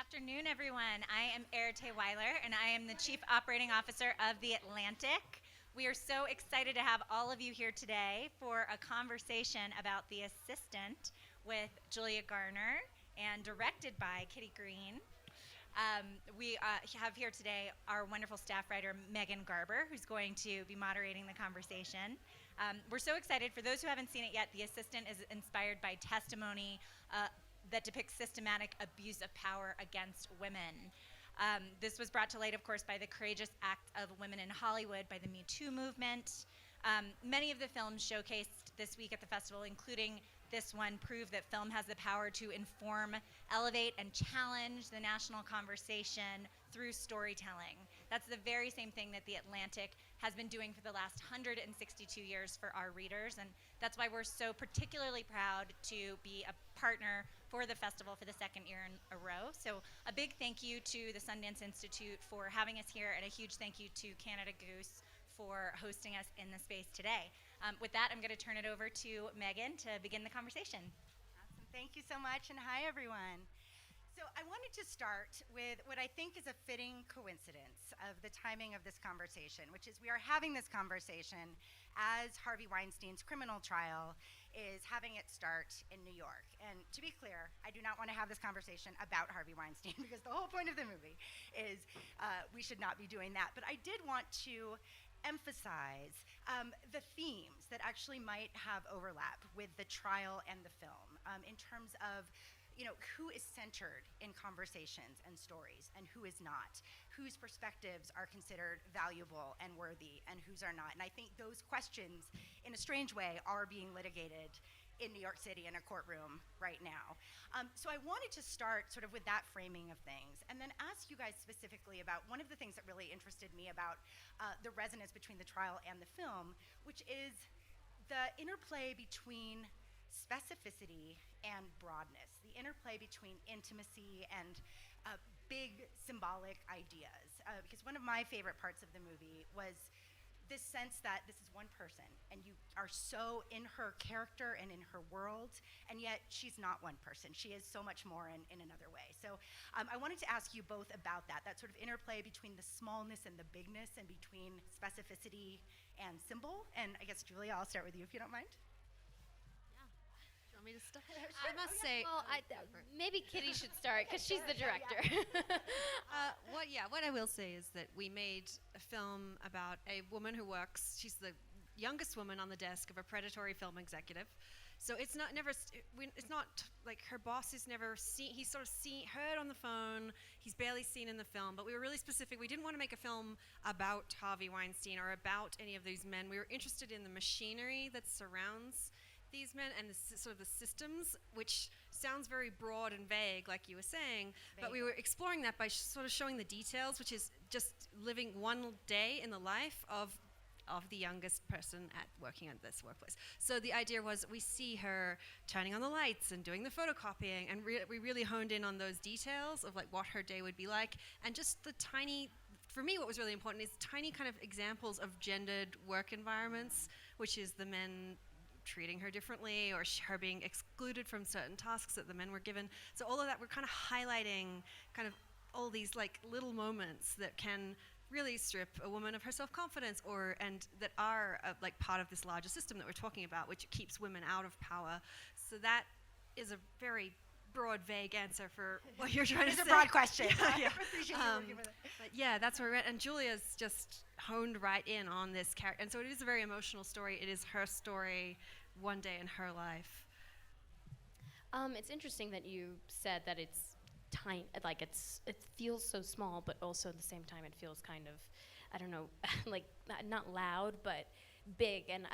afternoon, everyone. I am Erite Weiler, and I am the Chief Operating Officer of The Atlantic. We are so excited to have all of you here today for a conversation about The Assistant with Julia Garner and directed by Kitty Green. We have here today our wonderful staff writer, Megan Garber, who's going to be moderating the conversation. We're so excited. For those who haven't seen it yet, The Assistant is inspired by testimony that depicts systematic abuse of power against women. This was brought to light, of course, by the courageous act of women in Hollywood, by the Me Too movement. Many of the films showcased this week at the festival, including this one, prove that film has the power to inform, elevate, and challenge the national conversation through storytelling. That's the very same thing that The Atlantic has been doing for the last 162 years for our readers, and that's why we're so particularly proud to be a partner for the festival for the second year in a row. So a big thank you to the Sundance Institute for having us here, and a huge thank you to Canada Goose for hosting us in the space today. With that, I'm going to turn it over to Megan to begin the conversation. Awesome. Thank you so much, and hi, everyone. So I wanted to start with what I think is a fitting coincidence of the timing of this conversation, which is we are having this conversation as Harvey Weinstein's criminal trial is having its start in New York. And to be clear, I do not want to have this conversation about Harvey Weinstein because the whole point of the movie is we should not be doing that. But I did want to emphasize the themes that actually might have overlap with the trial and the film in terms of who is centered in conversations and stories and who is not, whose perspectives are considered valuable and worthy and whose are not. And I think those questions, in a strange way, are being litigated in New York City in a courtroom right now. So I wanted to start sort of with that framing of things and then ask you guys specifically about one of the things that really interested me about the resonance between the trial and the film, which is the interplay between specificity and broadness, the interplay between intimacy and big symbolic ideas. Because one of my favorite parts of the movie was this sense that this is one person and you are so in her character and in her world, and yet she's not one person. She is so much more in another way. So I wanted to ask you both about that sort of interplay between the smallness and the bigness and between specificity and symbol. And I guess, Julia, I'll start with you if you don't mind. Want me to start? I must say, well, maybe Kitty should start because she's the director. What I will say is that we made a film about a woman who works. She's the youngest woman on the desk of a predatory film executive. So it's not like her boss is never seen. He's sort of heard on the phone. He's barely seen in the film. But we were really specific. We didn't want to make a film about Harvey Weinstein or about any of these men. We were interested in the machinery that surrounds these men and sort of the systems, which sounds very broad and vague, like you were saying, but we were exploring that by sort of showing the details, which is just living one day in the life of the youngest person working at this workplace. So the idea was we see her turning on the lights and doing the photocopying, and we really honed in on those details of like what her day would be like, and just the tiny, for me what was really important is tiny kind of examples of gendered work environments, which is the men treating her differently or her being excluded from certain tasks that the men were given. So all of that, we're kind of highlighting kind of all these like little moments that can really strip a woman of her self-confidence and that are like part of this larger system that we're talking about, which keeps women out of power. So that is a very broad, vague answer for what you're trying to say. It's a broad question. Yeah. I appreciate you working with it. But yeah, that's where we're at. And Julia's just honed right in on this character. And so it is a very emotional story. It is her story, one day in her life. It's interesting that you said that it's tiny, like it feels so small, but also at the same time it feels kind of, I don't know, like not loud, but big. And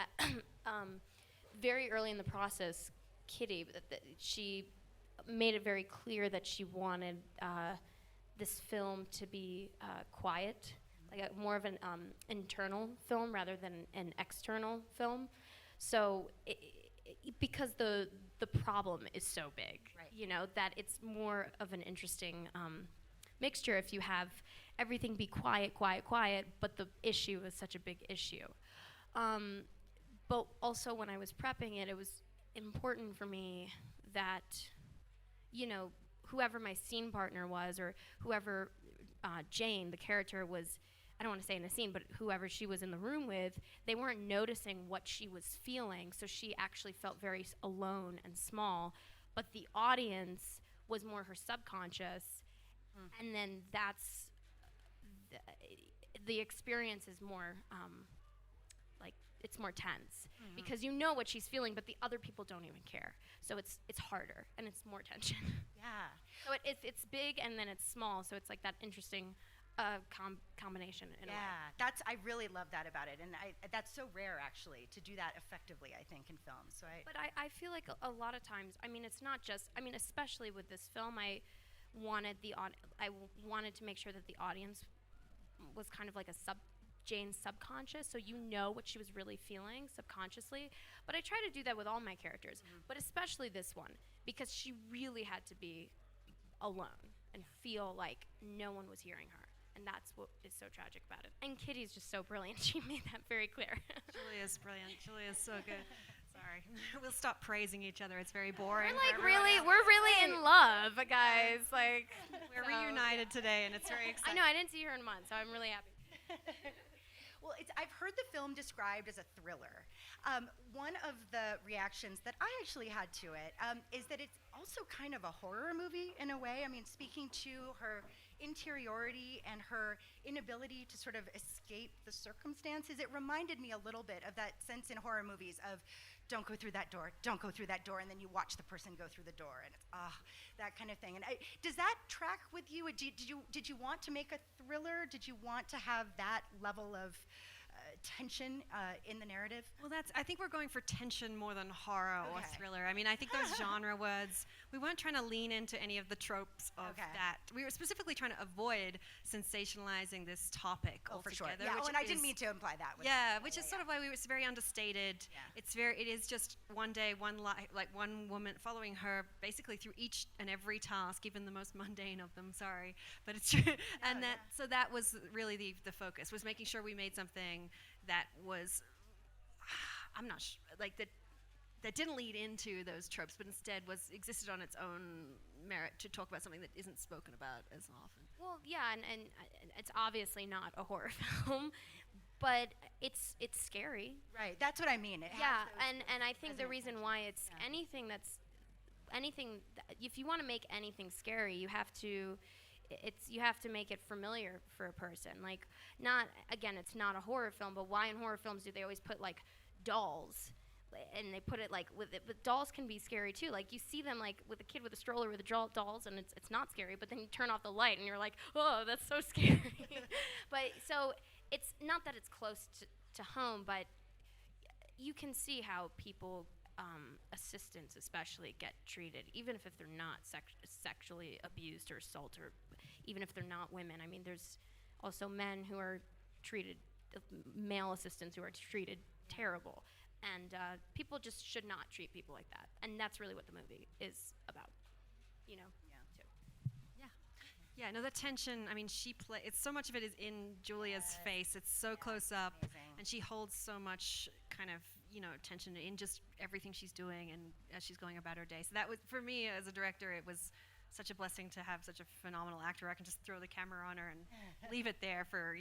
very early in the process, Kitty, she made it very clear that she wanted this film to be quiet, like more of an internal film rather than an external film. So because the problem is so big, right, that it's more of an interesting mixture if you have everything be quiet, but the issue is such a big issue. But also when I was prepping it, it was important for me that, whoever my scene partner was, or whoever Jane, the character, was, I don't want to say in the scene, but whoever she was in the room with, they weren't noticing what she was feeling, so she actually felt very alone and small. But the audience was more her subconscious, and then that's the experience is more like it's more tense because you know what she's feeling, but the other people don't even care. So it's harder and it's more tension. Yeah. So it's big and then it's small. So it's like that interesting combination in a way. Yeah, I really love that about it, and that's so rare actually to do that effectively, I think, in film. So But I feel like a lot of times, I mean, it's not just, I mean, especially with this film, I wanted to make sure that the audience was kind of like Jane's subconscious, so you know what she was really feeling subconsciously. But I try to do that with all my characters, but especially this one, because she really had to be alone and feel like no one was hearing her. And that's what is so tragic about it. And Kitty's just so brilliant. She made that very clear. Julia's brilliant. Julia's so good. Sorry. We'll stop praising each other. It's very boring. We're really in love, guys. Like, We're reunited today, and it's very exciting. I know, I didn't see her in months, so I'm really happy. Well, I've heard the film described as a thriller. One of the reactions that I actually had to it is that it's also kind of a horror movie in a way. I mean, speaking to her interiority and her inability to sort of escape the circumstances, it reminded me a little bit of that sense in horror movies of don't go through that door, don't go through that door, and then you watch the person go through the door, and it's that kind of thing. And does that track with you? Did you want to make a thriller? Did you want to have that level of tension in the narrative? Well, I think we're going for tension more than horror or Okay. thriller. I mean, I think those genre words, we weren't trying to lean into any of the tropes of that. We were specifically trying to avoid sensationalizing this topic For sure. altogether. Yeah, which and I didn't mean to imply that. Which is sort of why it's very understated. Yeah. It is just one day, one woman, following her basically through each and every task, even the most mundane of them. Sorry, but it's true. So that was really the focus, was making sure we made something that was, I'm not sure, like that didn't lead into those tropes, but instead existed on its own merit to talk about something that isn't spoken about as often. Well, yeah, and it's obviously not a horror film, but it's scary. Right, that's what I mean. And I think the resonant reason tensions. why it's Yeah. if you want to make anything scary, you have to make it familiar for a person. Like, it's not a horror film, but why in horror films do they always put like dolls? And they put it like but dolls can be scary too. Like, you see them like with a kid with a stroller with the dolls, and it's not scary, but then you turn off the light and you're like, oh, that's so scary. But so it's not that it's close to home, but you can see how people, assistants especially, get treated, even if they're not sexually abused or assaulted, or even if they're not women. I mean, there's also men who are treated, male assistants who are treated terrible. And people just should not treat people like that. And that's really what the movie is about, you know? Yeah, no, the tension, I mean, it's so much of it is in Julia's face. It's so close up. Amazing. And she holds so much kind of, tension in just everything she's doing and as she's going about her day. So that was, for me as a director, it was such a blessing to have such a phenomenal actor. I can just throw the camera on her and leave it there for,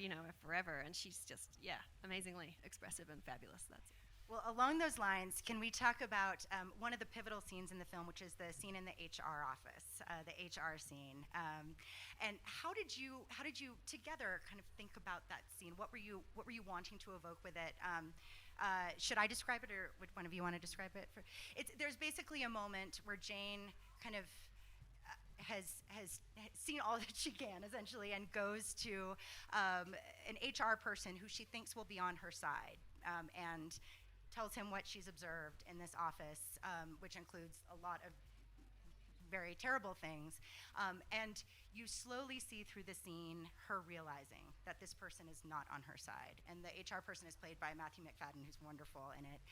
forever. And she's just, amazingly expressive and fabulous. That's it. Well, along those lines, can we talk about one of the pivotal scenes in the film, which is the scene in the HR office, the HR scene? And how did you together kind of think about that scene? What were you wanting to evoke with it? Should I describe it, or would one of you want to describe it? There's basically a moment where Jane kind of has seen all that she can, essentially, and goes to an HR person who she thinks will be on her side, and tells him what she's observed in this office, which includes a lot of very terrible things. And you slowly see through the scene her realizing that this person is not on her side. And the HR person is played by Matthew McFadden, who's wonderful in it.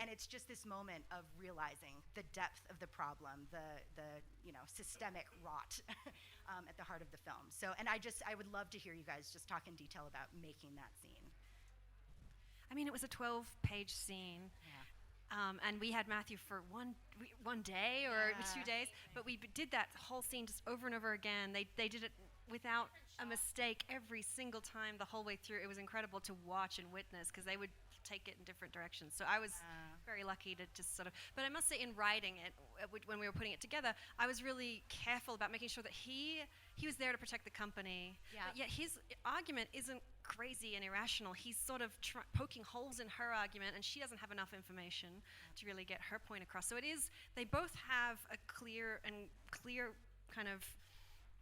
And it's just this moment of realizing the depth of the problem, the systemic rot at the heart of the film. So, and I would love to hear you guys just talk in detail about making that scene. I mean, it was a 12-page scene. Yeah. And we had Matthew for one day or Yeah. 2 days, but we did that whole scene just over and over again. They did it without a mistake every single time the whole way through. It was incredible to watch and witness because they would take it in different directions. So I was very lucky to just sort of, but I must say in writing it, when we were putting it together, I was really careful about making sure that he was there to protect the company. Yeah. But yet his argument isn't crazy and irrational. He's sort of poking holes in her argument, and she doesn't have enough information to really get her point across. So it is, they both have a clear kind of,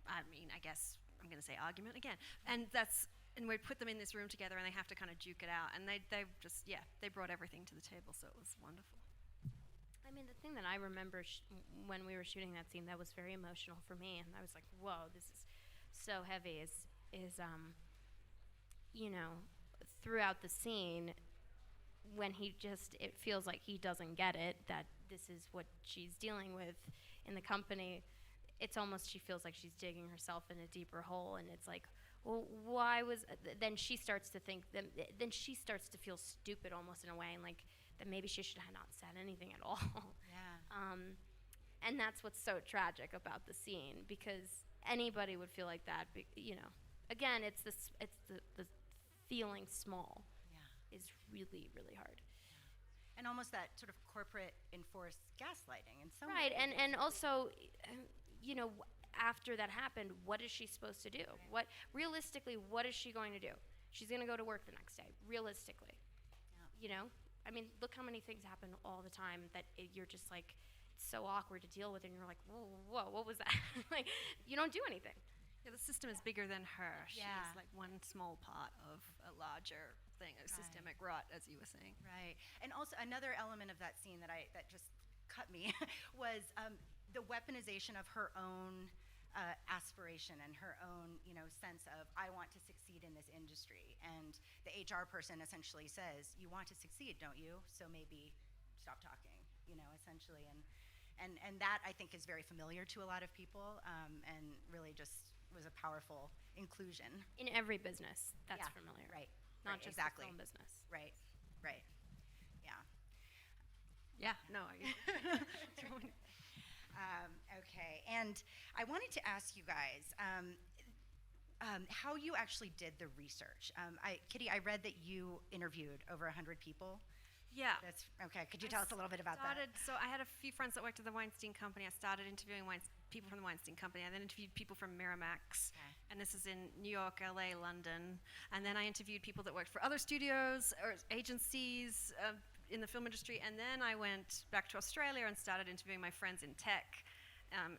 I mean, I guess I'm going to say argument again. And we put them in this room together, and they have to kind of duke it out. And they just, they brought everything to the table, so it was wonderful. I mean, the thing that I remember when we were shooting that scene that was very emotional for me, and I was like, whoa, this is so heavy, is you know, throughout the scene, when it feels like he doesn't get it, that this is what she's dealing with in the company, it's almost, she feels like she's digging herself in a deeper hole, and it's like, well, why was, then she starts to think, then she starts to feel stupid almost in a way, and like, that maybe she should have not said anything at all. Yeah. And that's what's so tragic about the scene, because anybody would feel like that, you know. Again, it's the feeling small is really, really hard. And almost that sort of corporate enforced gaslighting in some Right, ways. and also, you know, after that happened, what is she supposed to do? Right. Realistically, what is she going to do? She's going to go to work the next day, realistically. Yeah. You know? I mean, look how many things happen all the time that you're just like, it's so awkward to deal with, and you're like, whoa, what was that? Like, you don't do anything. Yeah, the system is bigger than her. Yeah. She's like one small part of a larger thing, a systemic rot, as you were saying. Right. And also another element of that scene that just cut me was the weaponization of her own aspiration and her own, you know, sense of, I want to succeed in this industry. And the HR person essentially says, you want to succeed, don't you? So maybe stop talking, you know, essentially. And that, I think, is very familiar to a lot of people, and really just was a powerful inclusion. In every business, that's Yeah, familiar. right. Not right, just exactly. the film business. Right. Yeah. Yeah, no, Okay, and I wanted to ask you guys how you actually did the research. Kitty, I read that you interviewed over 100 people. yeah. That's okay. Could you tell us a little bit about that? So I had a few friends that worked at the Weinstein Company. I started interviewing people from the Weinstein Company. I then interviewed people from Miramax, and this is in New York, LA, London. And then I interviewed people that worked for other studios or agencies in the film industry. And then I went back to Australia and started interviewing my friends in tech,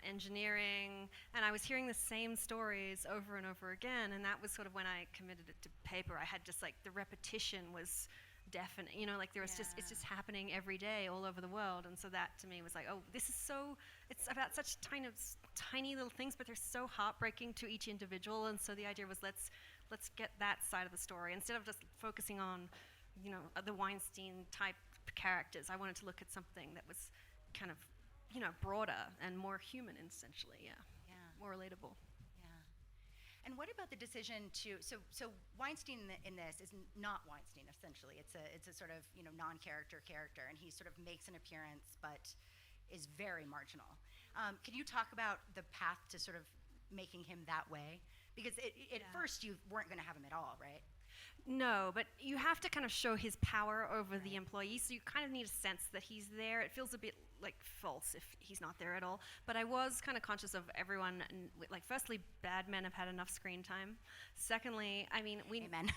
engineering, and I was hearing the same stories over and over again. And that was sort of when I committed it to paper. I had just like the repetition was definite, you know, like there was it's just happening every day all over the world. And so that to me was like, oh, this is so, it's about such tiny little things, but they're so heartbreaking to each individual. And so the idea was let's get that side of the story instead of just focusing on, you know, the Weinstein type characters. I wanted to look at something that was kind of, you know, broader and more human, essentially. Yeah. More relatable. And what about the decision to so Weinstein in this is not Weinstein essentially. It's a sort of, you know, non-character character, and he sort of makes an appearance but is very marginal. Can you talk about the path to sort of making him that way? Because at first you weren't going to have him at all, right? No, but you have to kind of show his power over the employee, so you kind of need a sense that he's there. It feels a bit like false if he's not there at all. But I was kind of conscious of everyone, like firstly, bad men have had enough screen time. Secondly, I mean, Amen.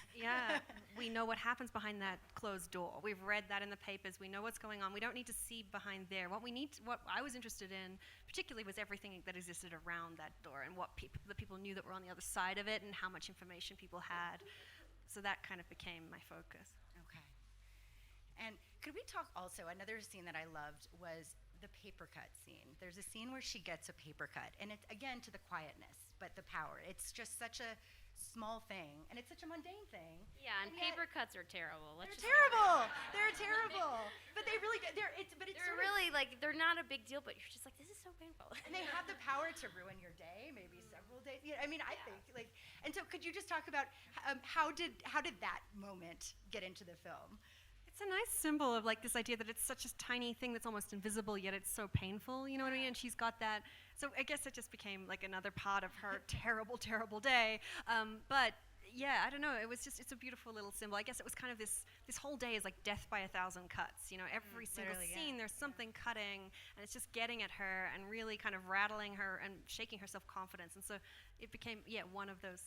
we know what happens behind that closed door. We've read that in the papers. We know what's going on. We don't need to see behind there. What I was interested in, particularly, was everything that existed around that door and what the people knew that were on the other side of it and how much information people had. So that kind of became my focus. Okay. And could we talk also, another scene that I loved was the paper cut scene. There's a scene where she gets a paper cut, and it's, again, to the quietness, but the power. It's just such a small thing, and it's such a mundane thing. Yeah, and paper cuts are terrible. They're terrible. They're terrible. But they really, they're really like, they're not a big deal, but you're just like, this is so painful. And they have the power to ruin your day, maybe several days. I mean, I think like. And so, could you just talk about how did that moment get into the film? It's a nice symbol of like this idea that it's such a tiny thing that's almost invisible, yet it's so painful. You know what I mean? And she's got that. So I guess it just became like another part of her terrible, terrible day. But yeah, I don't know. It's a beautiful little symbol. I guess it was kind of this whole day is like death by 1,000 cuts. You know, every single scene there's something cutting, and it's just getting at her and really kind of rattling her and shaking her self-confidence. And so it became one of those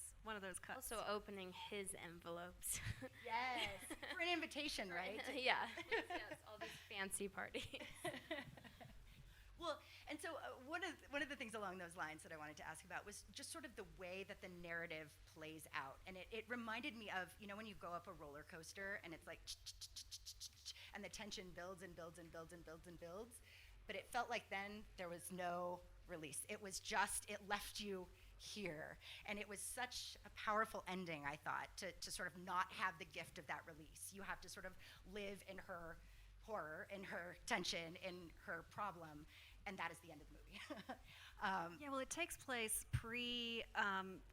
cuts. Also opening his envelopes. Yes, for an invitation, right? Yeah. Yes, all these fancy parties. Well, and so one of the things along those lines that I wanted to ask about was just sort of the way that the narrative plays out. And it reminded me of, you know, when you go up a roller coaster and it's like, and the tension builds and builds and builds and builds and builds. But it felt like then there was no release. It was just, it left you here. And it was such a powerful ending, I thought, to sort of not have the gift of that release. You have to sort of live in her horror, in her tension, in her problem. And that is the end of the movie. Well, it takes place pre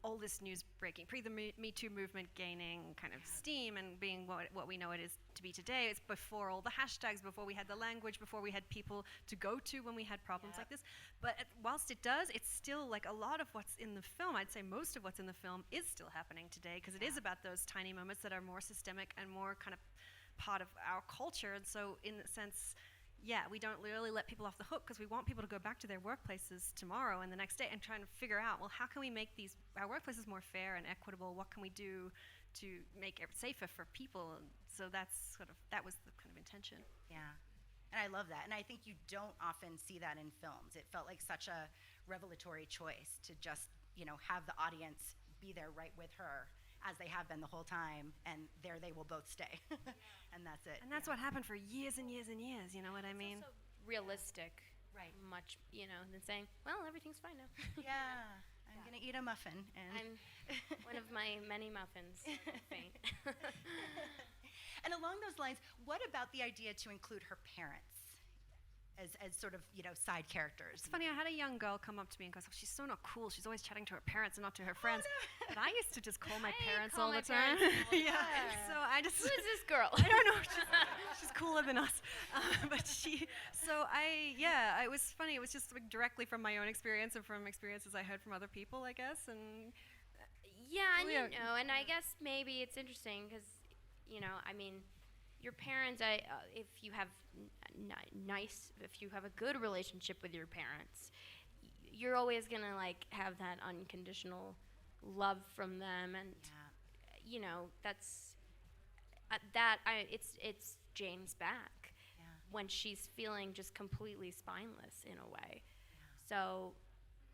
all this news breaking, pre the Me Too movement gaining kind of steam and being what we know it is to be today. It's before all the hashtags, before we had the language, before we had people to go to when we had problems like this. But whilst it does, it's still like a lot of what's in the film, I'd say most of what's in the film is still happening today, because it is about those tiny moments that are more systemic and more kind of part of our culture. And so in a sense, we don't really let people off the hook, because we want people to go back to their workplaces tomorrow and the next day and trying to figure out, well, how can we make our workplaces more fair and equitable? What can we do to make it safer for people? And so that was the kind of intention. Yeah, and I love that. And I think you don't often see that in films. It felt like such a revelatory choice to just, you know, have the audience be there right with her, as they have been the whole time, and there they will both stay. And that's it. And that's what happened for years and years and years, you know what I mean? Also realistic. Right. Much, you know, than saying, well, everything's fine now. Yeah, I'm gonna eat a muffin. And I'm one of my many muffins. Faint. And along those lines, what about the idea to include her parents as sort of, you know, side characters? It's funny, I had a young girl come up to me and goes, oh, she's so not cool. She's always chatting to her parents and not to her friends. But I used to just call my parents all the time. So I just... Who is this girl? I don't know. She's cooler than us. It was funny. It was just like directly from my own experience and from experiences I heard from other people, I guess. And and you know, and I guess maybe it's interesting because, you know, I mean, your parents, if you have if you have a good relationship with your parents, you're always gonna like have that unconditional love from them, and you know, that's it's Jane's back when she's feeling just completely spineless in a way. So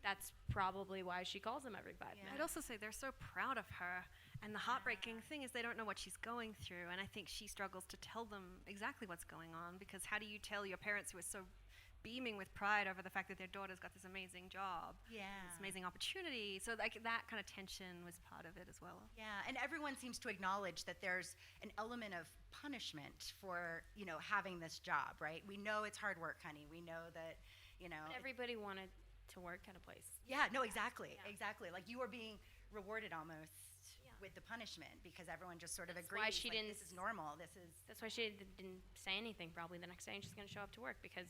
that's probably why she calls him every 5 minutes. I'd also say they're so proud of her, and the heartbreaking thing is they don't know what she's going through, and I think she struggles to tell them exactly what's going on, because how do you tell your parents who are so beaming with pride over the fact that their daughter's got this amazing job, this amazing opportunity? So like that kind of tension was part of it as well. Yeah, and everyone seems to acknowledge that there's an element of punishment for, you know, having this job, right? We know it's hard work, honey. We know that, you know. But everybody wanted to work at a place. Yeah, no, exactly. Like you were being rewarded almost with the punishment, because everyone just sort of agrees. Why she didn't. This is normal. That's why she didn't say anything probably the next day, and she's going to show up to work because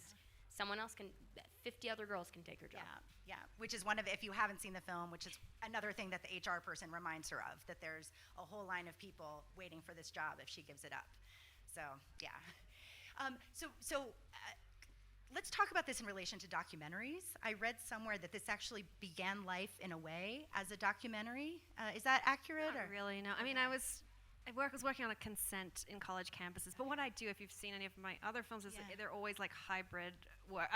someone else 50 other girls can take her job. Yeah. Which is one of, if you haven't seen the film, which is another thing that the HR person reminds her of, that there's a whole line of people waiting for this job if she gives it up. So yeah. Let's talk about this in relation to documentaries. I read somewhere that this actually began life in a way as a documentary. Is that accurate? Not really, no. I mean, I was working on a consent in college campuses, but what I do, if you've seen any of my other films, is they're always like hybrid work.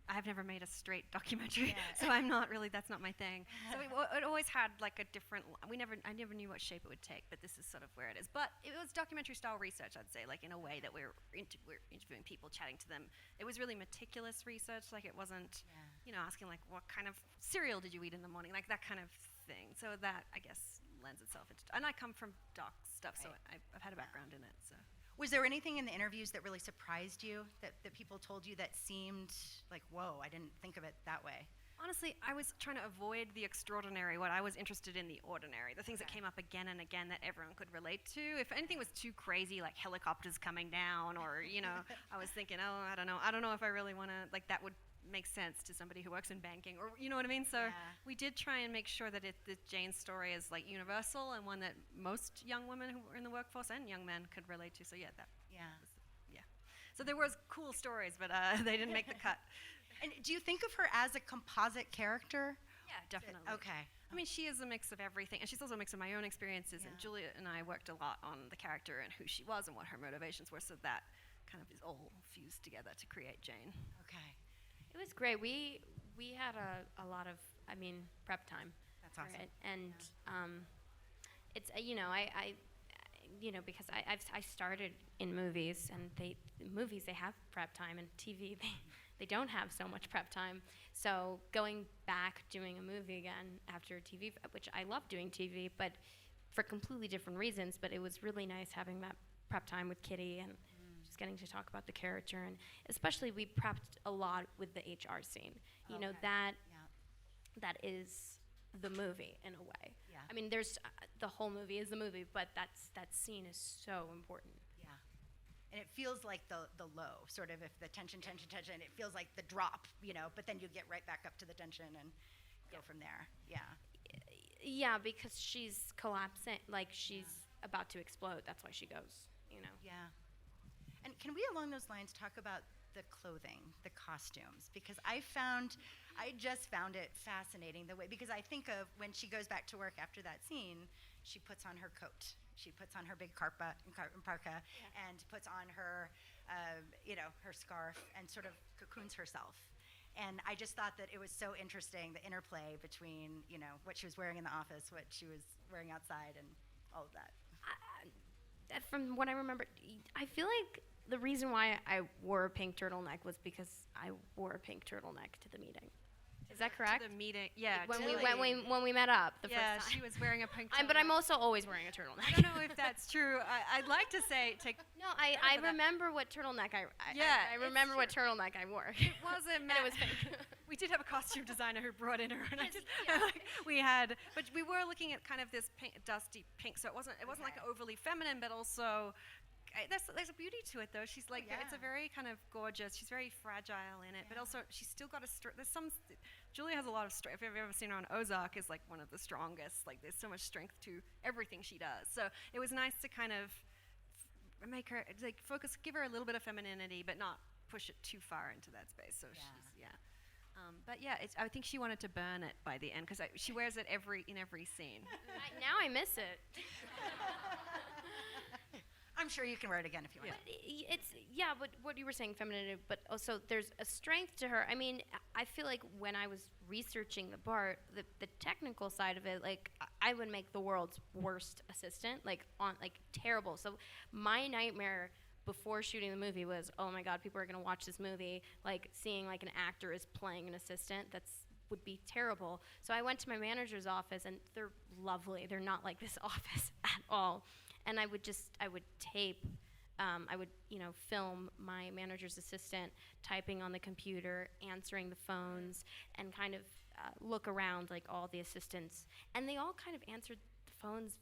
I've never made a straight documentary, so that's not my thing. So it always had like a different, I never knew what shape it would take, but this is sort of where it is. But it was documentary style research, I'd say, like in a way that we're interviewing people, chatting to them. It was really meticulous research, like it wasn't, you know, asking like, what kind of cereal did you eat in the morning, like that kind of thing. So that, I guess, lends itself into, and I come from doc stuff, so I've had a background in it, so. Was there anything in the interviews that really surprised you, that people told you that seemed like, whoa, I didn't think of it that way? Honestly, I was trying to avoid the extraordinary. What I was interested in, the ordinary, the things that came up again and again that everyone could relate to. If anything was too crazy, like helicopters coming down, or I was thinking, oh, I don't know if I really want to, like, that would make sense to somebody who works in banking, or you know what I mean. So we did try and make sure that the Jane story is like universal and one that most young women who were in the workforce and young men could relate to. So yeah. So there was cool stories, but they didn't make the cut. And do you think of her as a composite character? Yeah, definitely. Okay. I mean, she is a mix of everything, and she's also a mix of my own experiences. Yeah. And Julia and I worked a lot on the character and who she was and what her motivations were, so that kind of is all fused together to create Jane. Okay. It was great. We had a lot of, prep time. That's for awesome. it. And it's because I started in movies, and they have prep time, and TV they don't have so much prep time. So going back doing a movie again after TV, which I love doing TV, but for completely different reasons. But it was really nice having that prep time with Kitty and just getting to talk about the character, and especially we prepped a lot with the HR scene. You know, that is the movie in a way. Yeah. I mean, there's the whole movie is the movie, but that scene is so important. Yeah. And it feels like the low, sort of, if the tension, it feels like the drop, but then you get right back up to the tension and go from there. Yeah. Yeah, because she's collapsing, like she's about to explode. That's why she goes, Yeah. And can we, along those lines, talk about the clothing, the costumes? Because I just found it fascinating the way, because I think of when she goes back to work after that scene, she puts on her coat, she puts on her big parka, and puts on her, her scarf, and sort of cocoons herself. And I just thought that it was so interesting, the interplay between, what she was wearing in the office, what she was wearing outside, and all of that. From what I remember, I feel like the reason why I wore a pink turtleneck was because I wore a pink turtleneck to the meeting. Is that correct? To the meeting, yeah. Like when we met up the first time. Yeah, she was wearing a pink turtleneck. But I'm also always wearing a turtleneck. I don't know if that's true. I'd like to say No, I remember what turtleneck I remember what turtleneck I wore. It wasn't. And it was pink. We did have a costume designer who brought in her, and but we were looking at kind of this pink, dusty pink, so it wasn't like overly feminine, but also. There's a beauty to it, though. She's like, it's a very kind of gorgeous. She's very fragile in it, but also she's still got Julia has a lot of strength. If you've ever seen her on Ozark, is like one of the strongest. Like, there's so much strength to everything she does. So it was nice to kind of make her give her a little bit of femininity, but not push it too far into that space. So but I think she wanted to burn it by the end, because she wears it in every scene. Now I miss it. I'm sure you can wear it again if you want. But what you were saying, femininity, but also there's a strength to her. I mean, I feel like when I was researching the part, the technical side of it, like I would make the world's worst assistant, terrible. So my nightmare before shooting the movie was, oh my God, people are gonna watch this movie, like seeing like an actor is playing an assistant. Would be terrible. So I went to my manager's office, and they're lovely. They're not like this office at all. And I would tape, film my manager's assistant typing on the computer, answering the phones, and kind of look around like all the assistants. And they all kind of answered the phones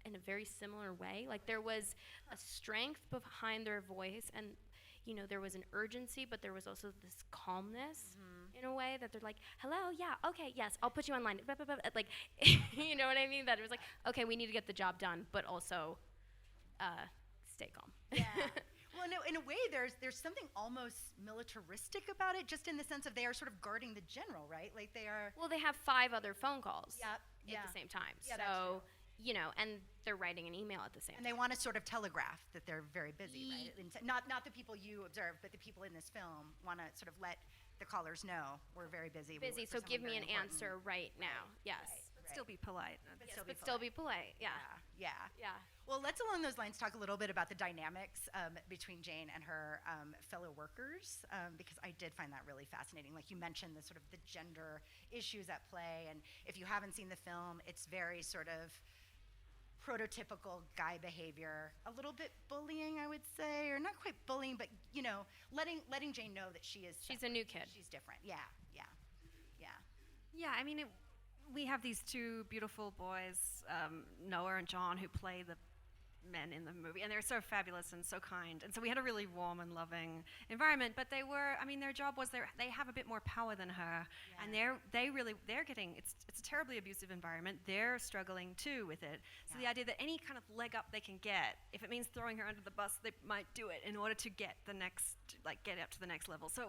in a very similar way. Like there was a strength behind their voice, and there was an urgency, but there was also this calmness in a way that they're like, hello, yeah, okay, yes, I'll put you online. Like, you know what I mean? That it was like, okay, we need to get the job done, but also stay calm. Yeah. Well, no, in a way, there's something almost militaristic about it, just in the sense of they are sort of guarding the general, right? Like they are. Well, they have 5 other phone calls at the same time. Yeah, that's true. And they're writing an email at the same time. And they want to sort of telegraph that they're very busy, right? Not the people you observe, but the people in this film want to sort of let the callers know we're very busy. So give me an answer right now. Yes. But still be polite. But still be polite. Yeah. Well, let's along those lines talk a little bit about the dynamics between Jane and her fellow workers, because I did find that really fascinating. Like you mentioned, the sort of the gender issues at play, and if you haven't seen the film, it's very sort of prototypical guy behavior, a little bit bullying, I would say, or not quite bullying, but letting Jane know that she's a new kid. She's different. Yeah. Yeah, I mean, we have these two beautiful boys, Noah and John, who play the men in the movie, and they're so fabulous and so kind. And so we had a really warm and loving environment. But their job was they have a bit more power than her, and they're getting it's a terribly abusive environment. They're struggling too with it. So the idea that any kind of leg up they can get, if it means throwing her under the bus, they might do it in order to get get up to the next level. So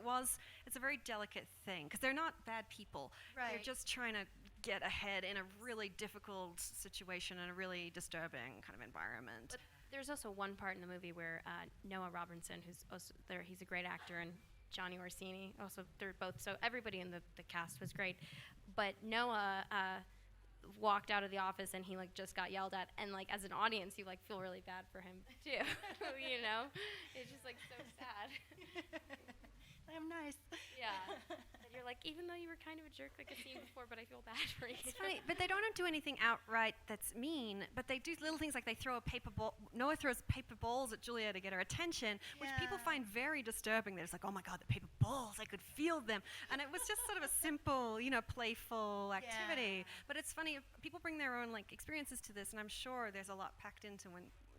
it's a very delicate thing because they're not bad people. Right. They're just trying to get ahead in a really difficult situation and a really disturbing kind of environment. But there's also one part in the movie where Noah Robinson, who's also there, he's a great actor, and Johnny Orsini, also they're both, so everybody in the cast was great. But Noah walked out of the office and he just got yelled at, and as an audience you feel really bad for him too. You know, it's just so sad. I'm nice. Yeah. And you're even though you were kind of a jerk a scene before, but I feel bad for you. It's funny, but they don't do anything outright that's mean, but they do little things like they throw a paper ball. Noah throws paper balls at Julia to get her attention, which people find very disturbing. They're just oh my God, the paper balls, I could feel them. And it was just sort of a simple, playful activity. But it's funny, people bring their own experiences to this, and I'm sure there's a lot packed into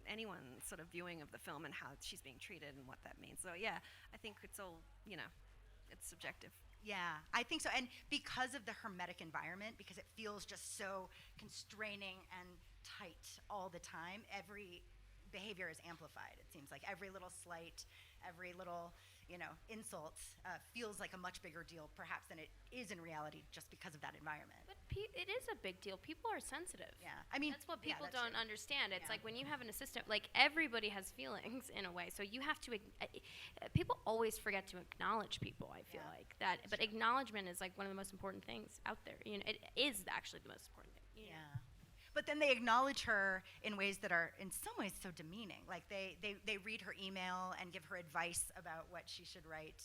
anyone's sort of viewing of the film and how she's being treated and what that means. So yeah, I think it's all, it's subjective. Yeah, I think so. And because of the hermetic environment, because it feels just so constraining and tight all the time, every behavior is amplified. It seems like every little slight, every little, insult feels like a much bigger deal perhaps than it is in reality just because of that environment. But it is a big deal. People are sensitive. Yeah, I mean, that's what people that's don't true. understand. It's when you have an assistant, everybody has feelings in a way. So you have to. People always forget to acknowledge people. I feel like that, but acknowledgement is one of the most important things out there. It is actually the most important thing. Yeah. But then they acknowledge her in ways that are, in some ways, so demeaning. They read her email and give her advice about what she should write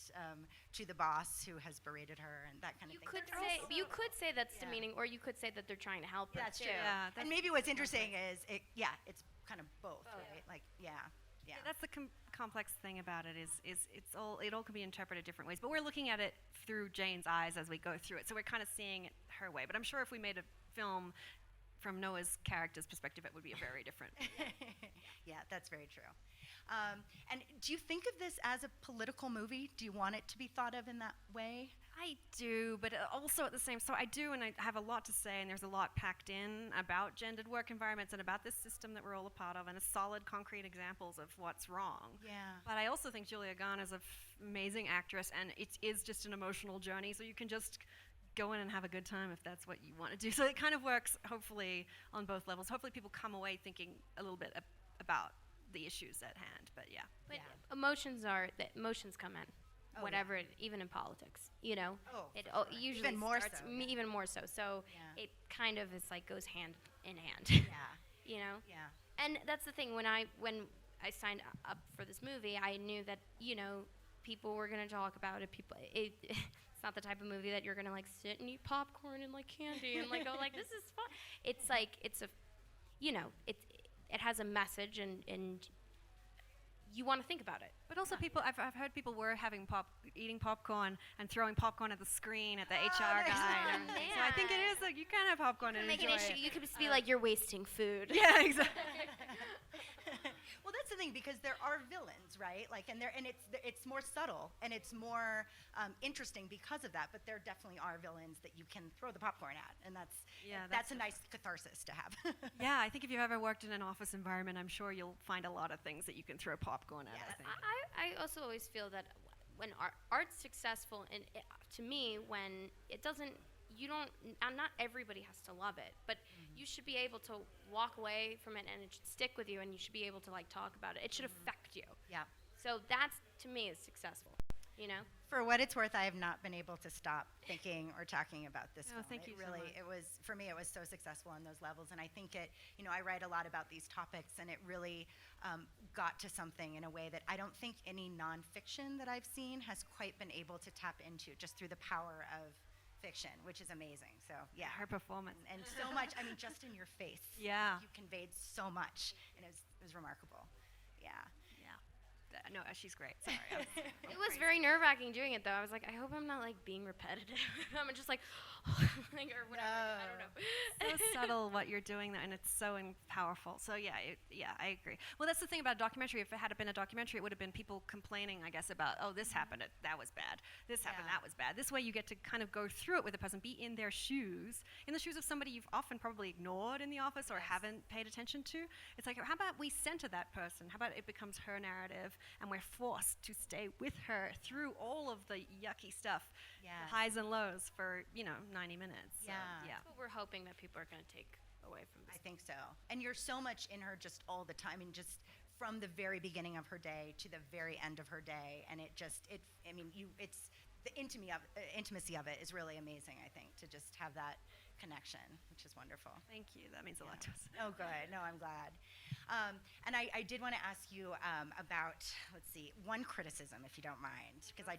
to the boss who has berated her and that kind of thing. You could say that's demeaning, or you could say that they're trying to help her. That's too. true. Yeah, and maybe what's interesting is, it's kind of both, right? Yeah. That's the complex thing about it is it all can be interpreted different ways. But we're looking at it through Jane's eyes as we go through it, so we're kind of seeing it her way. But I'm sure if we made a film from Noah's character's perspective, it would be a very different. Yeah, that's very true. And do you think of this as a political movie? Do you want it to be thought of in that way? I do, but also at the same, so I do, and I have a lot to say, and there's a lot packed in about gendered work environments and about this system that we're all a part of, and a solid, concrete examples of what's wrong. Yeah. But I also think Julia Garner's an amazing actress, and it is just an emotional journey, so you can just go in and have a good time if that's what you want to do. So it kind of works, hopefully, on both levels. Hopefully people come away thinking a little bit about the issues at hand, but yeah. But emotions come in. Oh, whatever, even in politics, Oh, it for sure. usually Even more starts so, even more so. So Yeah. it kind of is goes hand in hand. Yeah. Yeah. And that's the thing. When I signed up for this movie, I knew that people were gonna talk about it. It's not the type of movie that you're gonna sit and eat popcorn and candy and go this is fun. It's it's a, it has a message and you want to think about it. But also I've heard people were eating popcorn and throwing popcorn at the screen at the HR guy and everything. So I think it is you can have popcorn and Make enjoy an issue. it. You could just be you're wasting food. Yeah, exactly. Well, that's the thing, because there are villains, right? And it's more subtle and it's more interesting because of that. But there definitely are villains that you can throw the popcorn at, and that's a nice catharsis to have. Yeah, I think if you've ever worked in an office environment, I'm sure you'll find a lot of things that you can throw popcorn at. Yes. I think. I also always feel that when art's successful, and to me, when it doesn't, not everybody has to love it, but you should be able to walk away from it and it should stick with you, and you should be able to talk about it. It should affect you. Yeah. So that's, to me, is successful. For what it's worth, I have not been able to stop thinking or talking about this film. Thank you so Really, much. for me, it was so successful on those levels, and I think I write a lot about these topics, and it really got to something in a way that I don't think any nonfiction that I've seen has quite been able to tap into, just through the power of fiction, which is amazing. So yeah, Her performance. and so much. I mean, just in your face. Yeah. You conveyed so much, and it was remarkable. Yeah. No, she's great. Sorry. It was very nerve-wracking doing it, though. I was I hope I'm not being repetitive. I'm just like, or whatever. I don't know. So subtle what you're doing there, and it's so powerful. So yeah, I agree. Well, that's the thing about a documentary. If it had been a documentary, it would have been people complaining, I guess, about, oh, this happened, that was bad. This happened, that was bad. This way, you get to kind of go through it with the person, be in their shoes, in the shoes of somebody you've often probably ignored in the office or haven't paid attention to. It's like, how about we center that person? How about it becomes her narrative, and we're forced to stay with her through all of the yucky stuff, the highs and lows for 90 minutes. So, yeah. That's what we're hoping that people are going to take away from this. I think so. And you're so much in her just all the time, and just from the very beginning of her day to the very end of her day, and it's the intimacy of it is really amazing, I think, to just have that connection, which is wonderful. Thank you. That means a lot to us. Oh, good. No, I'm glad. And I did want to ask you about, one criticism, if you don't mind, because I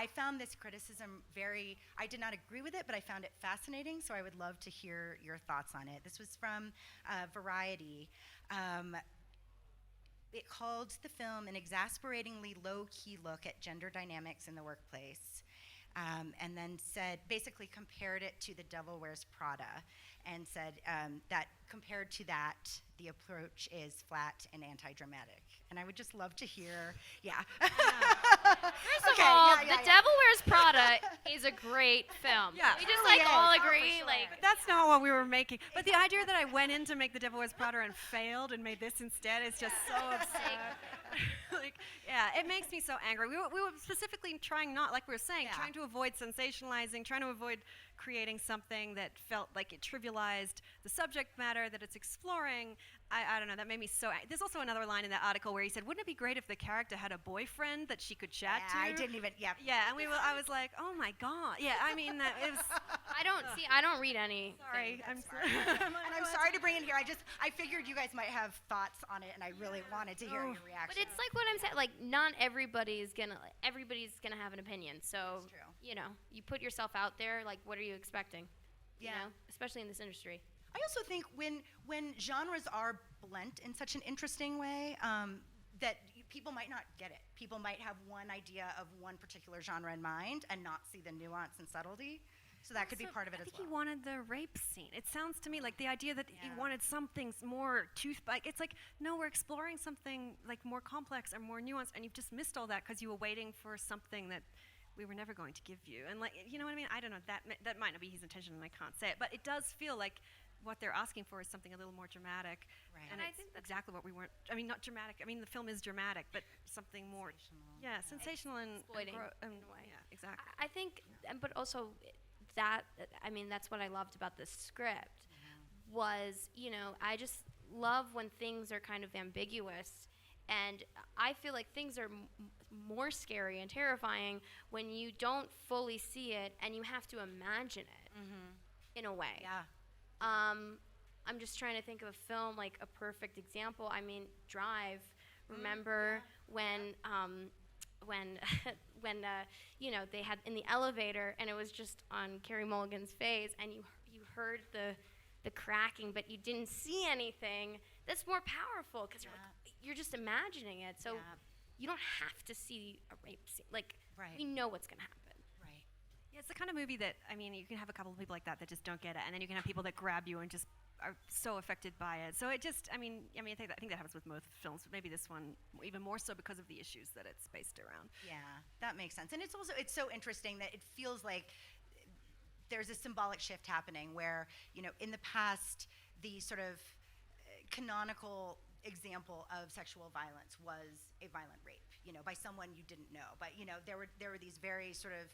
found this criticism I did not agree with it, but I found it fascinating, so I would love to hear your thoughts on it. This was from Variety. It called the film an exasperatingly low-key look at gender dynamics in the workplace, and then basically compared it to The Devil Wears Prada, and said that compared to that, the approach is flat and anti-dramatic. And I would just love to hear, First of all, The Devil Wears Prada is a great film. Yeah. We just all agree. Sure. Like, But that's not what we were making. But the idea that I went in to make The Devil Wears Prada and failed and made this instead is just so absurd. It makes me so angry. We were specifically trying trying to avoid sensationalizing, trying to avoid creating something that felt like it trivialized the subject matter that it's exploring. I don't know, that made me so there's also another line in that article where he said, wouldn't it be great if the character had a boyfriend that she could chat to? I didn't even, Yeah, and I was like, oh my God. Yeah, I mean, that it was... I don't read any. Sorry, I'm sorry. And I'm sorry to bring it here. I figured you guys might have thoughts on it, and I really wanted to hear your reaction. But it's like what I'm saying. Like, not everybody's gonna have an opinion. So, That's true. You put yourself out there. Like, what are you expecting? Yeah. Especially in this industry. I also think when genres are blent in such an interesting way, that people might not get it. People might have one idea of one particular genre in mind and not see the nuance and subtlety. So that could be part of it as well. I think he wanted the rape scene. It sounds to me like the idea that he wanted something more it's like, no, we're exploring something like more complex and more nuanced, and you've just missed all that because you were waiting for something that we were never going to give you. And you know what I mean? I don't know, that might not be his intention, and I can't say it, but it does feel like what they're asking for is something a little more dramatic. Right. And I think that's exactly what we weren't, not dramatic. I mean, the film is dramatic, but something more, sensational and exploiting in a way. Yeah, exactly. I think, but also that's what I loved about the script was, I just love when things are kind of ambiguous, and I feel like things are more scary and terrifying when you don't fully see it and you have to imagine it in a way. Yeah. I'm just trying to think of a film, like a perfect example. I mean, Drive. Remember when they had in the elevator and it was just on Carey Mulligan's face, and you heard the cracking, but you didn't see anything. That's more powerful because you're just imagining it. So you don't have to see a rape scene. Like, we know what's gonna happen. Yeah, it's the kind of movie that, you can have a couple of people like that just don't get it, and then you can have people that grab you and just are so affected by it. So it just, I think that happens with most films, but maybe this one even more so because of the issues that it's based around. Yeah, that makes sense. And it's so interesting that it feels like there's a symbolic shift happening where, in the past, the sort of canonical example of sexual violence was a violent rape, by someone you didn't know. But, there were these very sort of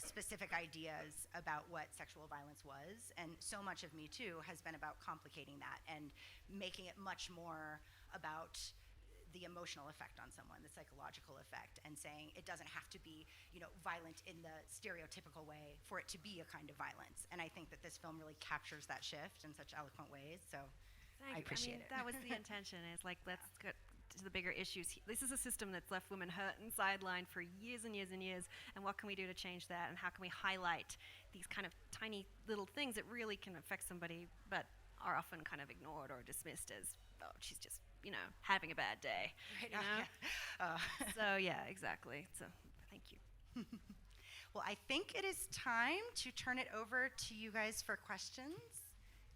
specific ideas about what sexual violence was. And so much of Me Too has been about complicating that and making it much more about the emotional effect on someone, the psychological effect, and saying it doesn't have to be, violent in the stereotypical way for it to be a kind of violence. And I think that this film really captures that shift in such eloquent ways. So I appreciate it. That was the intention, is like, let's get to the bigger issues. This is a system that's left women hurt and sidelined for years and years and years, and what can we do to change that, and how can we highlight these kind of tiny little things that really can affect somebody but are often kind of ignored or dismissed as, oh, she's just, having a bad day. Right. So yeah, exactly. So thank you. Well, I think it is time to turn it over to you guys for questions.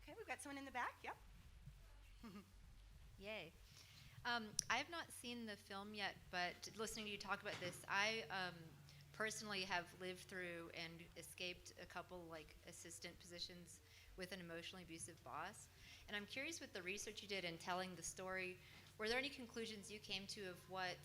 Okay, we've got someone in the back. Yep. Yay. I have not seen the film yet, but listening to you talk about this, I personally have lived through and escaped a couple like assistant positions with an emotionally abusive boss. And I'm curious, with the research you did and telling the story, were there any conclusions you came to of what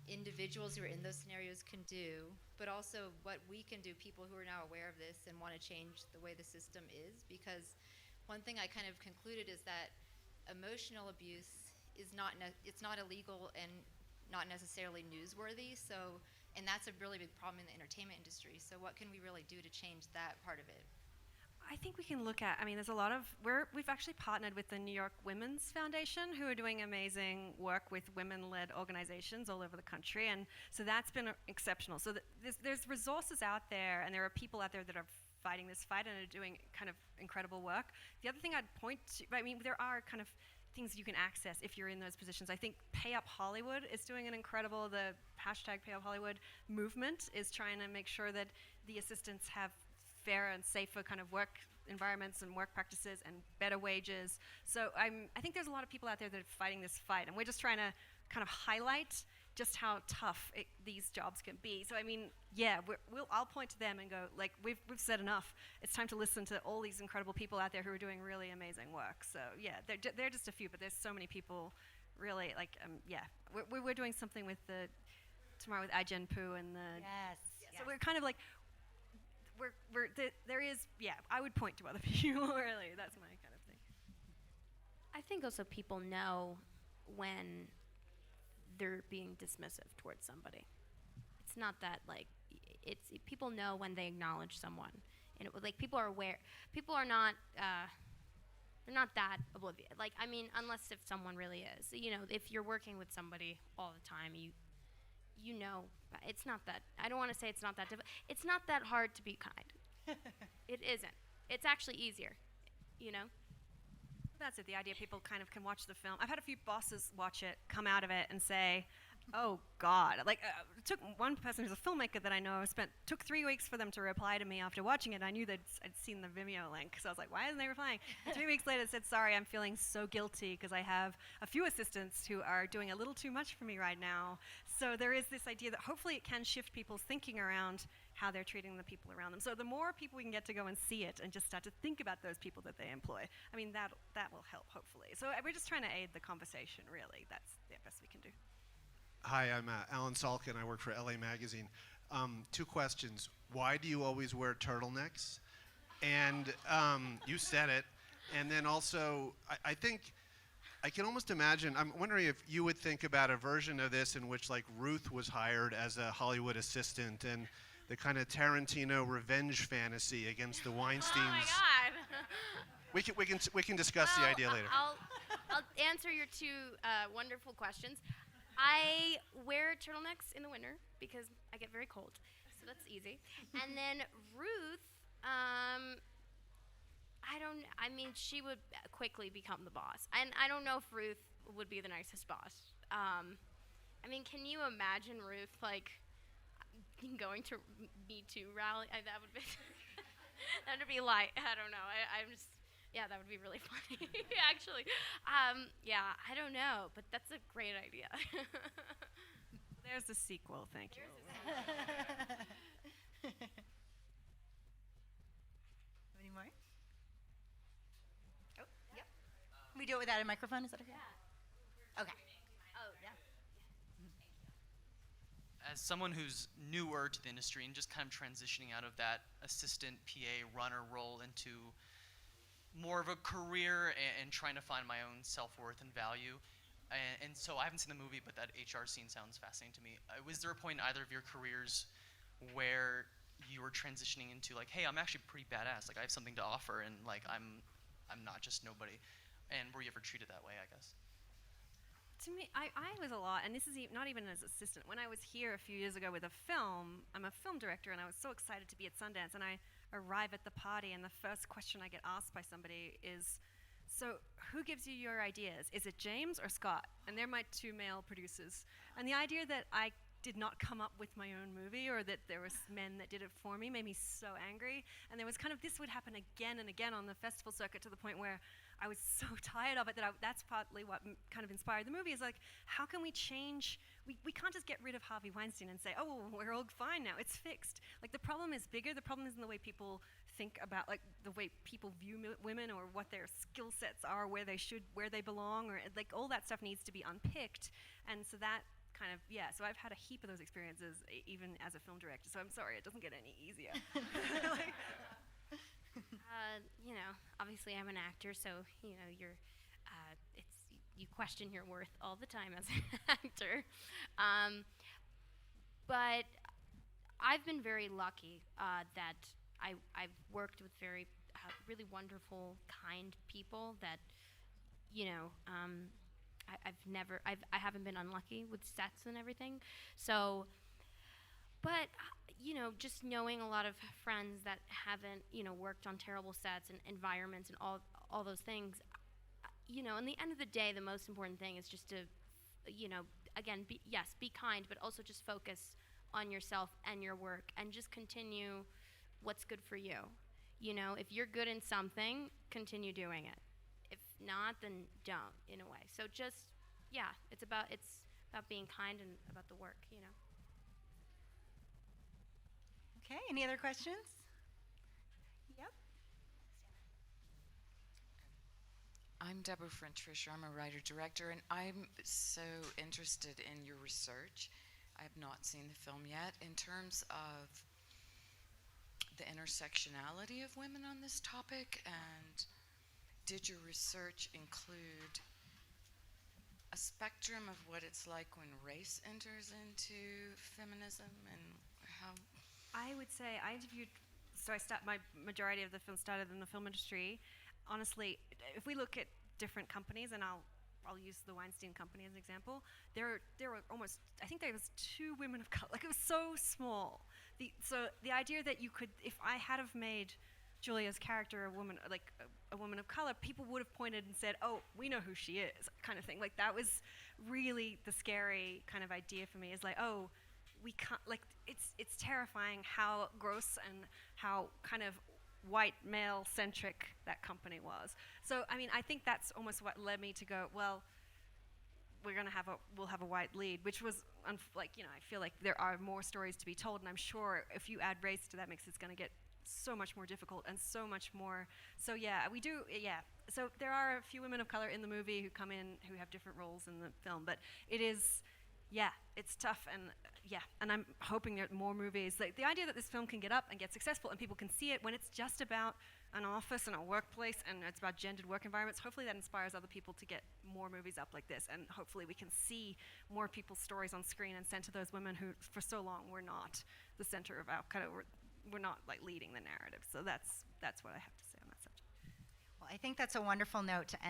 individuals who are in those scenarios can do, but also what we can do, people who are now aware of this and want to change the way the system is? Because one thing I kind of concluded is that emotional abuse is it's not illegal and not necessarily newsworthy. So, and that's a really big problem in the entertainment industry. So what can we really do to change that part of it? I think we can look at, I mean, there's a lot of, we've actually partnered with the New York Women's Foundation, who are doing amazing work with women-led organizations all over the country, and so that's been exceptional. So there's resources out there, and there are people out there that are fighting this fight and are doing kind of incredible work. The other thing I'd point to, I mean, there are kind of things you can access if you're in those positions. I think Pay Up Hollywood is doing an incredible, the hashtag Pay Up Hollywood movement is trying to make sure that the assistants have fair and safer kind of work environments and work practices and better wages. So I think there's a lot of people out there that are fighting this fight, and we're just trying to kind of highlight just how tough these jobs can be. So I mean, yeah, I'll point to them and go, like, we've said enough. It's time to listen to all these incredible people out there who are doing really amazing work. So yeah, they're just a few, but there's so many people really, like, yeah. We're doing something with tomorrow with Ajahn Poo and the... Yes. So we're kind of like, there is, yeah, I would point to other people, really. That's my kind of thing. I think also people know when they're being dismissive towards somebody. It's not that, like, people know when they acknowledge someone. And like, people are aware. People are not, they're not that oblivious. Like, I mean, unless if someone really is. You know, if you're working with somebody all the time, you know, it's not that, I don't want to say it's not that difficult. It's not that hard to be kind. It isn't. It's actually easier, you know? That's it, the idea people kind of can watch the film. I've had a few bosses watch it, come out of it and say, oh God. Like, it took one person who's a filmmaker that I know took 3 weeks for them to reply to me after watching it. I knew I'd seen the Vimeo link, so I was like, why isn't they replying? And 3 weeks later, it said, sorry, I'm feeling so guilty because I have a few assistants who are doing a little too much for me right now. So there is this idea that hopefully it can shift people's thinking around how they're treating the people around them. So the more people we can get to go and see it and just start to think about those people that they employ, I mean, that will help, hopefully. So we're just trying to aid the conversation, really. That's the best we can do. Hi, I'm Alan Salkin. I work for LA Magazine. 2 questions. Why do you always wear turtlenecks? And you said it. And then also, I think I can almost imagine, I'm wondering if you would think about a version of this in which, like, Ruth was hired as a Hollywood assistant and the kind of Tarantino revenge fantasy against the Weinsteins. Oh my God. We can discuss the idea later. I'll answer your 2 wonderful questions. I wear turtlenecks in the winter because I get very cold, so that's easy. And then Ruth, I mean, she would quickly become the boss. And I don't know if Ruth would be the nicest boss. I mean, can you imagine Ruth, like, going to Me Too rally? That would be, that would be light. I don't know. I'm just... Yeah, that would be really funny, actually. Yeah, I don't know, but that's a great idea. There's the sequel, thank you. Any more? Oh, yep. Can we do it without a microphone? Is that okay? Yeah. Okay. Oh, yeah. As someone who's newer to the industry and just kind of transitioning out of that assistant PA runner role into more of a career and trying to find my own self-worth and value. And so I haven't seen the movie, but that HR scene sounds fascinating to me. Was there a point in either of your careers where you were transitioning into, like, hey, I'm actually pretty badass, like I have something to offer, and like I'm not just nobody? And were you ever treated that way, I guess? To me, I was a lot, and this is not even as assistant. When I was here a few years ago with a film, I'm a film director, and I was so excited to be at Sundance, and I arrive at the party, and the first question I get asked by somebody is, so who gives you your ideas? Is it James or Scott? And they're my 2 male producers. And the idea that I did not come up with my own movie, or that there was men that did it for me, made me so angry. And there was kind of, this would happen again and again on the festival circuit, to the point where I was so tired of it that that's partly what kind of inspired the movie, is like, how can we change? We can't just get rid of Harvey Weinstein and say, oh, we're all fine now, it's fixed. Like, the problem is bigger. The problem isn't the way people think about, like, the way people view women, or what their skill sets are, where they belong, or like all that stuff needs to be unpicked. And so that kind of, so I've had a heap of those experiences, even as a film director, so I'm sorry, it doesn't get any easier. Like, you know, obviously I'm an actor, so you know, you question your worth all the time as an actor. But I've been very lucky that I've worked with very really wonderful, kind people that, you know, I haven't been unlucky with sets and everything. So, but you know, just knowing a lot of friends that haven't, you know, worked on terrible sets and environments and all those things, you know, in the end of the day, the most important thing is just to, you know, again, be kind, but also just focus on yourself and your work, and just continue what's good for you. You know, if you're good in something, continue doing it. If not, then don't, in a way. So just, it's about being kind and about the work, you know. Okay, any other questions? Yep. I'm Deborah French Fisher. I'm a writer-director, and I'm so interested in your research. I have not seen the film yet. In terms of the intersectionality of women on this topic, and did your research include a spectrum of what it's like when race enters into feminism, and how? I would say I interviewed, my majority of the film started in the film industry. Honestly, if we look at different companies, and I'll use the Weinstein Company as an example, there were almost, I think there was 2 women of color. Like, it was so small. So the idea that you could, if I had have made Julia's character a woman, like a woman of color, people would have pointed and said, oh, we know who she is, kind of thing. Like, that was really the scary kind of idea for me, is like, oh, we can't, like, it's terrifying how gross and how kind of white male centric that company was. So I mean, I think that's almost what led me to go, well, we'll have a white lead, which was like, you know, I feel like there are more stories to be told, and I'm sure if you add race to that mix, it's going to get so much more difficult and so much more. So we do. So there are a few women of color in the movie who come in who have different roles in the film, but it is, it's tough, and I'm hoping there are more movies. Like, the idea that this film can get up and get successful and people can see it when it's just about an office and a workplace and it's about gendered work environments, hopefully that inspires other people to get more movies up like this, and hopefully we can see more people's stories on screen and center those women who for so long were not the center of our kind of, we're not like leading the narrative. So that's what I have to say on that subject. Well, I think that's a wonderful note to end